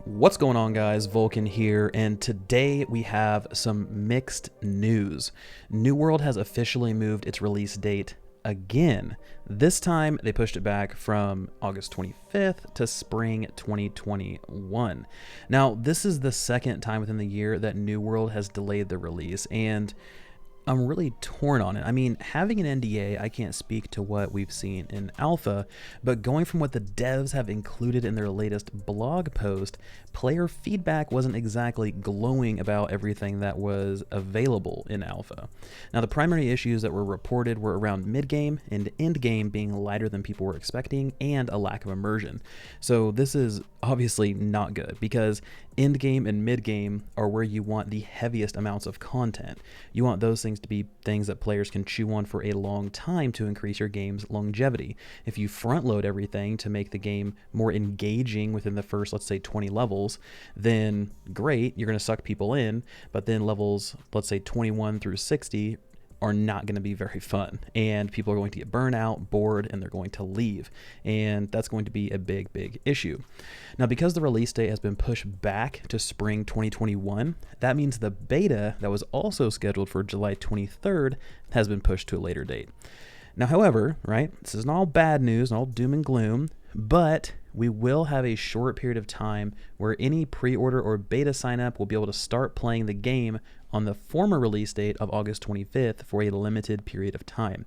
What's going on, guys? Vulkan here, and today we have some mixed news. New World has officially moved its release date again. This time they pushed it back from August 25th to spring 2021. Now, this is the second time within the year that New World has delayed the release, and I'm really torn on it. I mean, having an NDA, I can't speak to what we've seen in alpha, but going from what the devs have included in their latest blog post, player feedback wasn't exactly glowing about everything that was available in alpha. Now, the primary issues that were reported were around mid-game and end-game being lighter than people were expecting and a lack of immersion. So this is obviously not good because end game and mid game are where you want the heaviest amounts of content. You want those things to be things that players can chew on for a long time to increase your game's longevity. If you front load everything to make the game more engaging within the first, let's say 20 levels, then great, you're going to suck people in, but then levels, let's say 21 through 60 are not going to be very fun, and people are going to get burnt out, bored, and they're going to leave, and that's going to be a big issue. Now, because the release date has been pushed back to spring 2021, that means the beta that was also scheduled for July 23rd has been pushed to a later date. Now, however, right, this isn't all bad news and all doom and gloom, but we will have a short period of time where any pre-order or beta sign-up will be able to start playing the game on the former release date of August 25th for a limited period of time.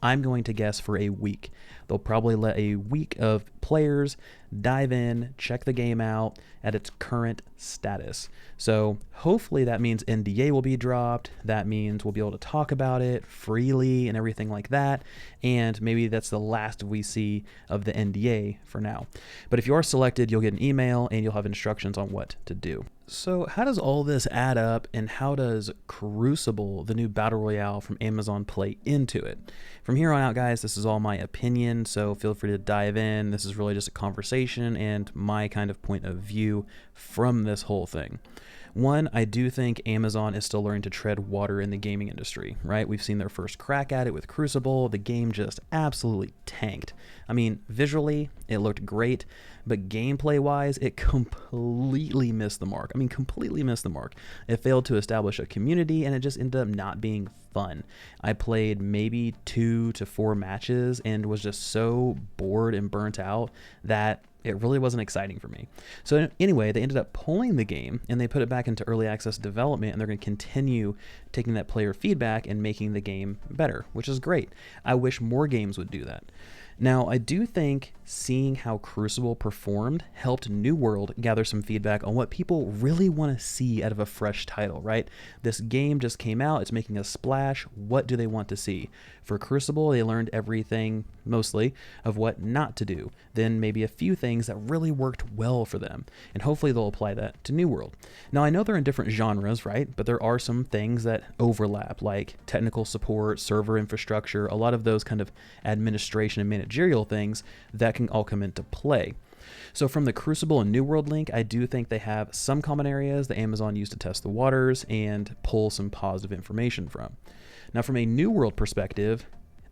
I'm going to guess for a week. They'll probably let a week of players dive in, check the game out at its current status. So hopefully that means NDA will be dropped. That means we'll be able to talk about it freely and everything like that. And maybe that's the last we see of the NDA for now. But if you are selected, you'll get an email and you'll have instructions on what to do. So how does all this add up, and how does Crucible, the new Battle Royale from Amazon, play into it? From here on out, guys, this is all my opinion, so feel free to dive in. This is really just a conversation and my kind of point of view from this whole thing. One, I do think Amazon is still learning to tread water in the gaming industry, right? We've seen their first crack at it with Crucible. The game just absolutely tanked. I mean, visually, it looked great, but gameplay-wise, it completely missed the mark. I mean, completely missed the mark. It failed to establish a community, and it just ended up not being fun. I played maybe 2 to 4 matches and was just so bored and burnt out that it really wasn't exciting for me. So anyway, they ended up pulling the game and they put it back into early access development, and they're going to continue taking that player feedback and making the game better, which is great. I wish more games would do that. Now, I do think seeing how Crucible performed helped New World gather some feedback on what people really want to see out of a fresh title, right? This game just came out, it's making a splash. What do they want to see? For Crucible, they learned everything, mostly, of what not to do. Then maybe a few things that really worked well for them, and hopefully they'll apply that to New World. Now, I know they're in different genres, right? But there are some things that overlap, like technical support, server infrastructure, a lot of those kind of administration and managerial things that can all come into play. So from the Crucible and New World link, I do think they have some common areas that Amazon used to test the waters and pull some positive information from. Now, from a New World perspective,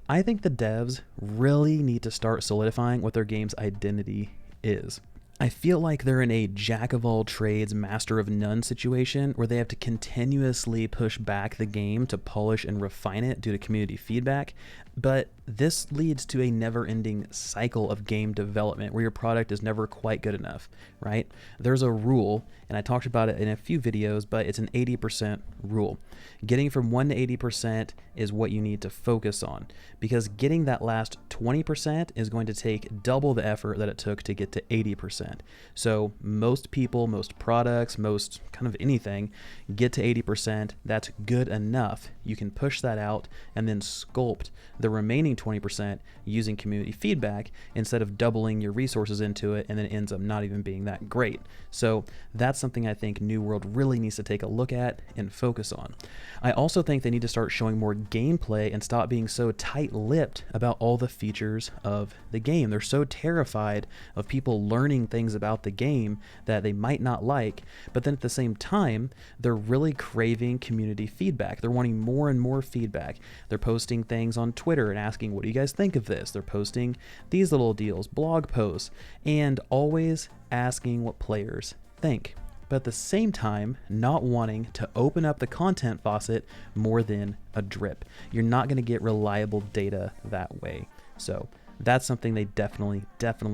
I think the devs really need to start solidifying what their game's identity is. I feel like they're in a jack of all trades, master of none situation where they have to continuously push back the game to polish and refine it due to community feedback. But this leads to a never-ending cycle of game development where your product is never quite good enough, right? There's a rule, and I talked about it in a few videos, but it's an 80% rule. Getting from 1 to 80% is what you need to focus on, because getting that last 20% is going to take double the effort that it took to get to 80%. So most people, most products, most kind of anything get to 80%. That's good enough. You can push that out and then sculpt the remaining 20% using community feedback instead of doubling your resources into it, and then it ends up not even being that great. So that's something I think New World really needs to take a look at and focus on. I also think they need to start showing more gameplay and stop being so tight-lipped about all the features of the game. They're so terrified of people learning things about the game that they might not like, but then at the same time, they're really craving community feedback. They're wanting more and more feedback. They're posting things on Twitter and asking, what do you guys think of this? They're posting these little deals, blog posts, and always asking what players think, but at the same time, not wanting to open up the content faucet more than a drip. You're not going to get reliable data that way. So that's something they definitely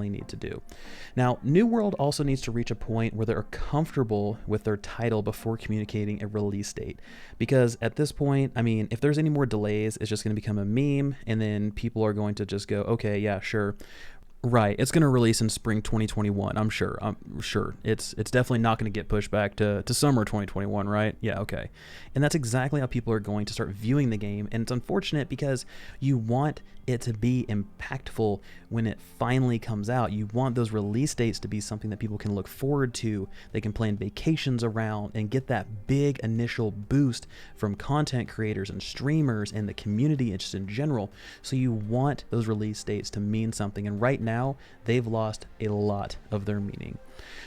need to do. Now, New World also needs to reach a point where they're comfortable with their title before communicating a release date. Because at this point, I mean, if there's any more delays, it's just going to become a meme, and then people are going to just go, okay, yeah, sure. Right, it's going to release in spring 2021. I'm sure. It's definitely not going to get pushed back to summer 2021, right? Yeah, okay. And that's exactly how people are going to start viewing the game. And it's unfortunate because you want it to be impactful when it finally comes out. You want those release dates to be something that people can look forward to. They can plan vacations around and get that big initial boost from content creators and streamers and the community just in general. So you want those release dates to mean something. And right now, they've lost a lot of their meaning.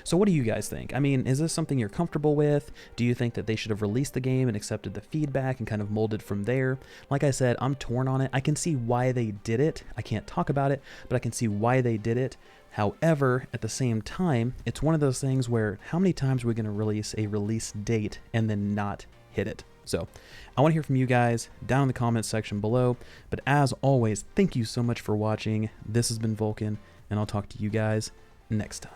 So what do you guys think? I mean, is this something you're comfortable with? Do you think that they should have released the game and accepted the feedback and kind of molded from there? Like I said, I'm torn on it. I can see why they did it. I can't talk about it, but I can see why they did it. However, at the same time, it's one of those things where how many times are we going to release a release date and then not hit it? So I want to hear from you guys down in the comments section below. But as always, thank you so much for watching. This has been Vulkan, and I'll talk to you guys next time.